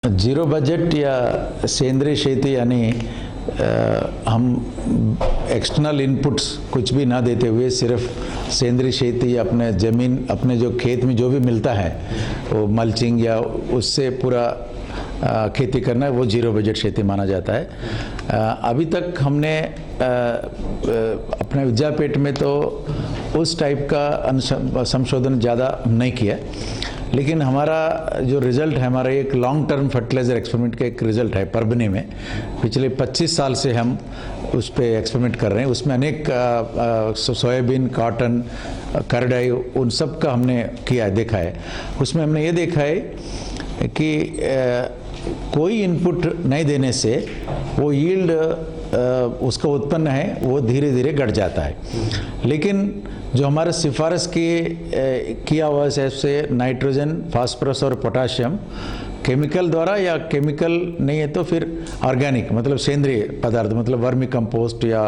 Ziro budget या सेंद्रीय शेती यानी हम एक्सटर्नल इनपुट्स कुछ भी ना देते हुए सिर्फ सेंद्रीय खेती अपने ज़मीन अपने जो खेत में जो भी मिलता है वो मल्चिंग या उससे पूरा खेती करना है, वो जीरो बजट खेती माना जाता है। अभी तक हमने अपने विद्यापीठ में तो उस टाइप का संशोधन ज़्यादा नहीं किया, लेकिन हमारा जो रिज़ल्ट है, हमारा एक लॉन्ग टर्म फर्टिलाइज़र एक्सपेरिमेंट का एक रिज़ल्ट है परभनी में। पिछले 25 साल से हम उस पर एक्सपेरिमेंट कर रहे हैं। उसमें अनेक सोयाबीन, कॉटन, करडाई, उन सब का हमने किया है, देखा है। उसमें हमने ये देखा है कि कोई इनपुट नहीं देने से वो यील्ड उसका उत्पन्न है वो धीरे धीरे घट जाता है। लेकिन जो हमारे सिफारिश किया हुआ है से नाइट्रोजन, फास्फोरस और पोटाशियम केमिकल द्वारा या केमिकल नहीं है तो फिर ऑर्गेनिक मतलब सेंद्रीय पदार्थ मतलब वर्मी कंपोस्ट या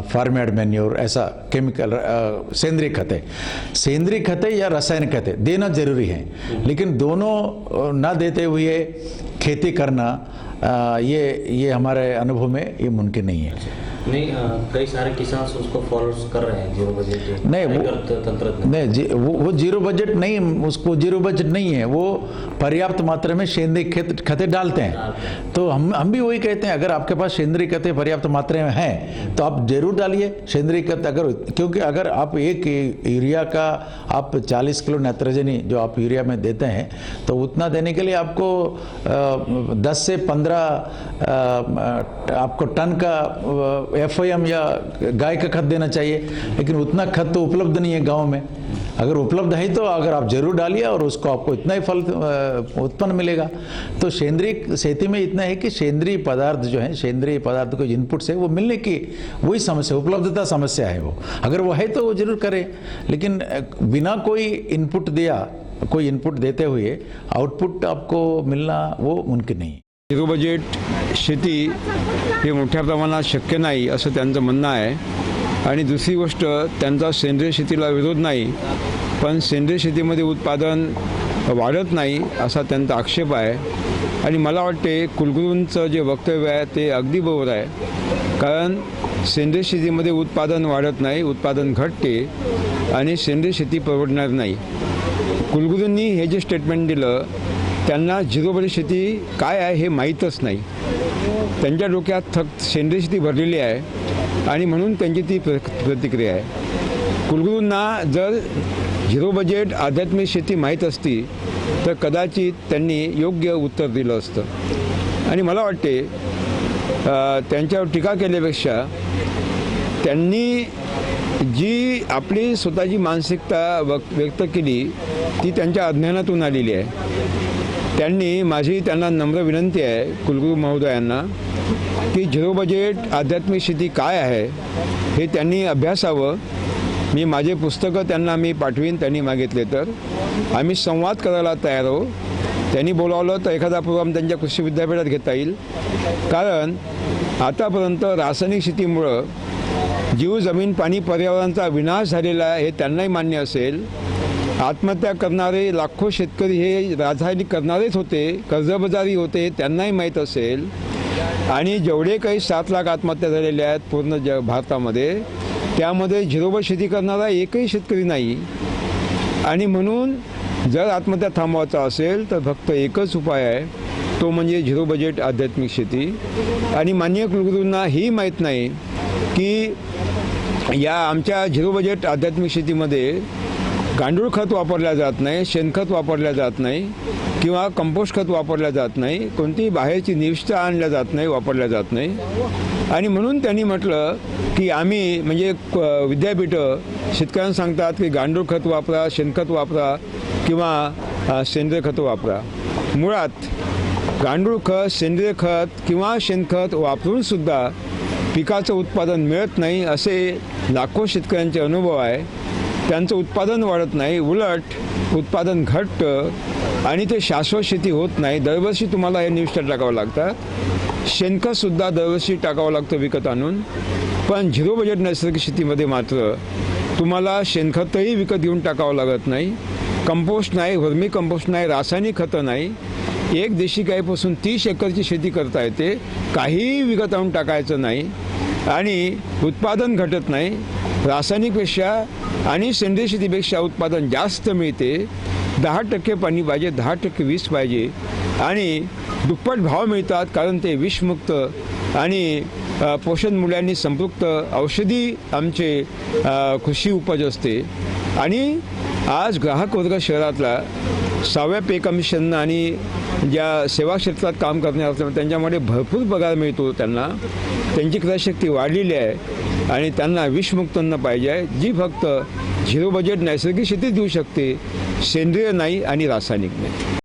फार्म मैन्योर, ऐसा केमिकल सेंद्रीय खतें या रासायनिक खतें देना जरूरी है। लेकिन दोनों ना देते हुए खेती करना ये हमारे अनुभव में ये मुमकिन नहीं है। नहीं, कई सारे किसान उसको फॉलो कर रहे हैं जीरो बजट नहीं, वो जीरो बजट नहीं, उसको जीरो बजट नहीं है, वो पर्याप्त मात्रा में सेंद्रीय खतें डालते हैं। तो हम भी वही कहते हैं, अगर आपके पास सेंद्रीय खतें पर्याप्त मात्रा में हैं तो आप जरूर डालिए सेंद्रीय खत। क्योंकि अगर आप एक यूरिया का आप 40 किलो नाइट्रोजनी जो आप यूरिया में देते हैं तो उतना देने के लिए आपको 10 से 15 आपको टन का FIM या गाय का खत देना चाहिए। लेकिन उतना खत तो उपलब्ध नहीं है गांव में। अगर उपलब्ध है तो अगर आप जरूर डालिए और उसको आपको इतना ही फल उत्पन्न मिलेगा। तो सेंद्रीय खेती में इतना है कि सेंद्रीय पदार्थ जो है, सेंद्रीय पदार्थ को इनपुट से वो मिलने की वही समस्या, उपलब्धता समस्या है। वो अगर वो है तो वो जरूर करें, लेकिन बिना कोई इनपुट दिया, कोई इनपुट देते हुए आउटपुट आपको मिलना वो मुमकिन नहीं। झिरो बजेट शेती हे मोठ्या प्रमाणात शक्य नाही असं त्यांचं म्हणणं आहे। आणि दुसरी गोष्ट, त्यांचा सेंद्रिय शेतीला विरोध नाही, पण सेंद्रिय शेतीमध्ये उत्पादन वाढत नाही असा त्यांचा आक्षेप आहे। आणि मला वाटते कुलगुरूंचं जे वक्तव्य आहे ते अगदी बरोबर आहे, कारण सेंद्रिय शेतीमध्ये उत्पादन वाढत नाही, उत्पादन घटते आणि सेंद्रिय शेती परवडणार नाही। कुलगुरूंनी हे जे स्टेटमेंट दिलं त्यांना झिरो बजेट शेती काय आहे हे माहीतच नाही। त्यांच्या डोक्यात फक्त सेंद्रिय शेती भरलेली आहे आणि म्हणून त्यांची ती प्रतिक्रिया आहे। कुलगुरूंना जर झिरो बजेट आध्यात्मिक शेती माहीत असती तर कदाचित त्यांनी योग्य उत्तर दिलं असतं। आणि मला वाटते त्यांच्यावर टीका केल्यापेक्षा त्यांनी जी आपली स्वतःची मानसिकता व्यक्त केली ती त्यांच्या अज्ञानातून आलेली आहे। माझी त्यांना नम्र विनंती आहे कुलगुरू महोदयांना की झिरो बजेट आध्यात्मिक शेती काय आहे हे त्यांनी अभ्यासावं। मी माझे पुस्तकं त्यांना पाठवीन, त्यांनी मागितले तर आम्ही संवाद करायला तयार आहोत। त्यांनी बोलावलं तर एखादा प्रोग्राम त्यांच्या कृषी विद्यापीठात घेता येईल, कारण आतापर्यंत रासायनिक शेतीमुळं जीव, जमीन, पाणी, पर्यावरणाचा विनाश झालेला आहे हे त्यांनाही मान्य असेल। आत्महत्या करणारे लाखो शेतकरी हे रासायनिक करणारेच होते, कर्जबाजारी होते, त्यांनाही माहीत असेल। आणि जेवढे काही 7 लाख आत्महत्या झालेल्या आहेत पूर्ण भारतामध्ये, त्यामध्ये झिरो बजेट शेती करणारा एकही शेतकरी नाही। आणि म्हणून जर आत्महत्या थांबवायचा असेल तर फक्त एकच उपाय आहे, तो म्हणजे झिरो बजेट आध्यात्मिक शेती। आणि माननीय कुलगुरूंना ही माहीत नाही की या आमच्या झिरो बजेट आध्यात्मिक शेतीमध्ये गांडूळ खत वापरल्या जात नाही, शेणखत वापरल्या जात नाही किंवा कंपोस्ट खत वापरल्या जात नाही, कोणतीही बाहेरची निविष्ठा आणल्या जात नाही, वापरल्या जात नाही। आणि म्हणून त्यांनी म्हटलं की आम्ही म्हणजे विद्यापीठं शेतकऱ्यांना सांगतात की गांडूळ खत वापरा, शेणखत वापरा किंवा सेंद्रिय खत वापरा। मुळात गांडूळ खत, सेंद्रिय खत किंवा शेणखत वापरूनसुद्धा पिकाचं उत्पादन मिळत नाही असे लाखो शेतकऱ्यांचे अनुभव आहे। त्यांचं उत्पादन वाढत नाही, उलट उत्पादन घटतं आणि ते शाश्वत शेती होत नाही। दरवर्षी तुम्हाला हे निविष्ठा टाकावं लागतात, शेणखतसुद्धा दरवर्षी टाकावं लागतं विकत आणून। पण झिरो बजेट नैसर्गिक शेतीमध्ये मात्र तुम्हाला शेणखतही विकत घेऊन टाकावं लागत नाही, कंपोस्ट नाही, वर्मी कंपोस्ट नाही, रासायनिक खतं नाही। एक देशी गाईपासून 30 एकरची शेती करता येते, काहीही विकत आणून टाकायचं नाही आणि उत्पादन घटत नाही. रासायनिकपेक्षा आणि सेंद्रिय शेतीपेक्षा उत्पादन जास्त मिळते. 10% पाणी पाहिजे, 10% वीज पाहिजे आणि दुप्पट भाव मिळतात, कारण ते विषमुक्त आणि पोषण मूल्यांनी संपृक्त औषधी आमचे कृषी उपज असते. आणि आज ग्राहक वर्ग शहरातला 6व्या पे कमिशन आणि ज्या सेवा क्षेत्रात काम करणारे असतात त्यांच्यामध्ये भरपूर पगार मिळतो. त्यांची क्रयशक्ती वाढलेली आहे आणि त्यांना विषमुक्त अन्न पाहिजे आहे, जी फक्त झिरो बजेट नैसर्गिक शेती देऊ शकते, सेंद्रिय नाही आणि रासायनिक नाही.